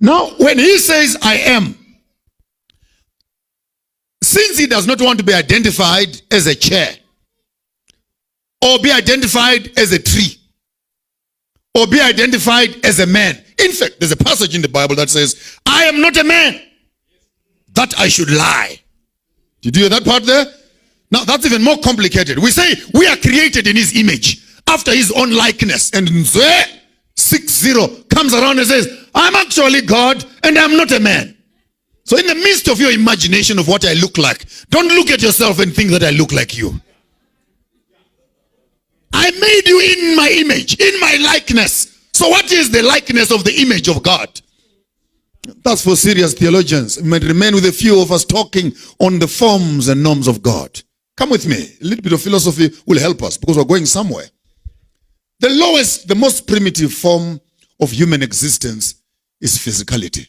Now, when he says, I am, since he does not want to be identified as a chair, or be identified as a tree, or be identified as a man. In fact, there's a passage in the Bible that says, I am not a man, that I should lie. Did you hear that part there? Now, that's even more complicated. We say, we are created in his image, after his own likeness. And Nzwe 60 comes around and says, I'm actually God, and I'm not a man. So in the midst of your imagination of what I look like, don't look at yourself and think that I look like you. I made you in my image, in my likeness. So what is the likeness of the image of God? That's for serious theologians. It might remain with a few of us talking on the forms and norms of God. Come with me. A little bit of philosophy will help us because we're going somewhere. The lowest, the most primitive form of human existence is physicality.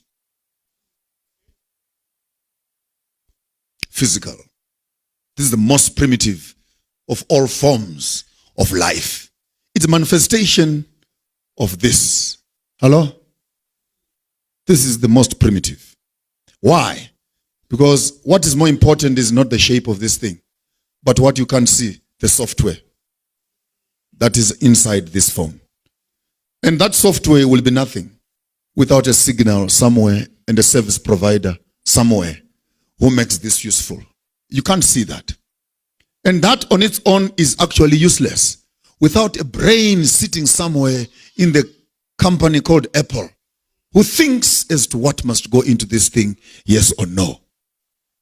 Physical. This is the most primitive of all forms of life. It's a manifestation of this. Hello? This is the most primitive. Why? Because what is more important is not the shape of this thing, but what you can see, the software that is inside this phone. And that software will be nothing without a signal somewhere and a service provider somewhere who makes this useful. You can't see that. And that on its own is actually useless without a brain sitting somewhere in the company called Apple who thinks as to what must go into this thing, yes or no.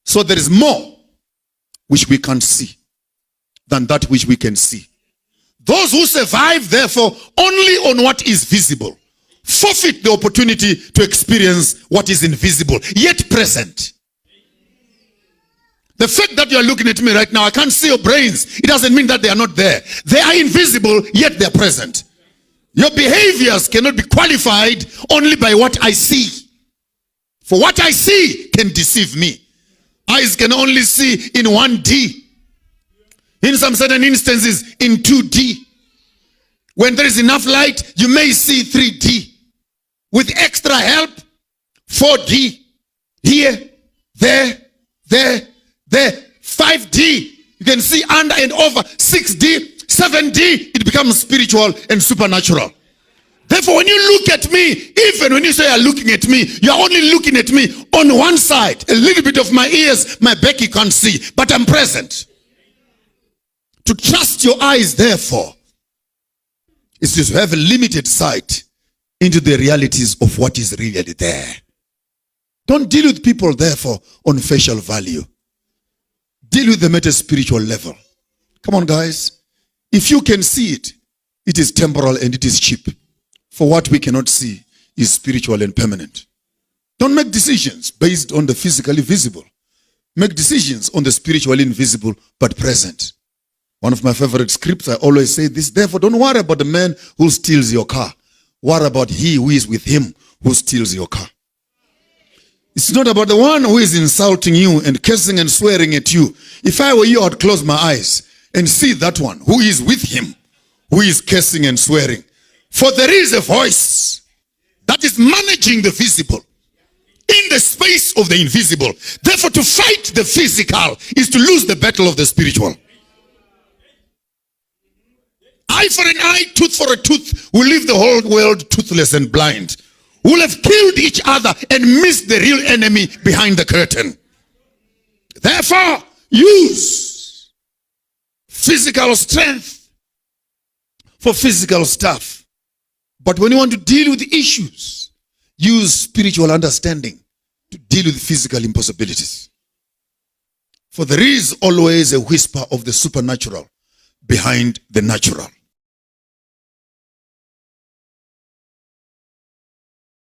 So there is more which we can't see than that which we can see. Those who survive, therefore, only on what is visible, forfeit the opportunity to experience what is invisible, yet present. The fact that you are looking at me right now, I can't see your brains. It doesn't mean that they are not there. They are invisible, yet they are present. Your behaviors cannot be qualified only by what I see. For what I see can deceive me. Eyes can only see in 1D. In some certain instances, in 2D. When there is enough light, you may see 3D. With extra help, 4D. Here, there, 5D. You can see under and over. 6D, 7D. It becomes spiritual and supernatural. Therefore, when you look at me, even when you say you're looking at me, you're only looking at me on one side. A little bit of my ears, my back you can't see, but I'm present. To trust your eyes, therefore, is to have a limited sight into the realities of what is really there. Don't deal with people, therefore, on facial value. Deal with them at a spiritual level. Come on, guys. If you can see it, it is temporal and it is cheap. For what we cannot see is spiritual and permanent. Don't make decisions based on the physically visible. Make decisions on the spiritually invisible but present. One of my favorite scripts, I always say this, therefore don't worry about the man who steals your car. Worry about he who is with him who steals your car. It's not about the one who is insulting you and cursing and swearing at you. If I were you, I'd close my eyes and see that one who is with him, who is cursing and swearing. For there is a voice that is managing the visible in the space of the invisible. Therefore, to fight the physical is to lose the battle of the spiritual. Eye for an eye, tooth for a tooth will leave the whole world toothless and blind. Will have killed each other and missed the real enemy behind the curtain. Therefore, use physical strength for physical stuff. But when you want to deal with issues, use spiritual understanding to deal with physical impossibilities. For there is always a whisper of the supernatural behind the natural.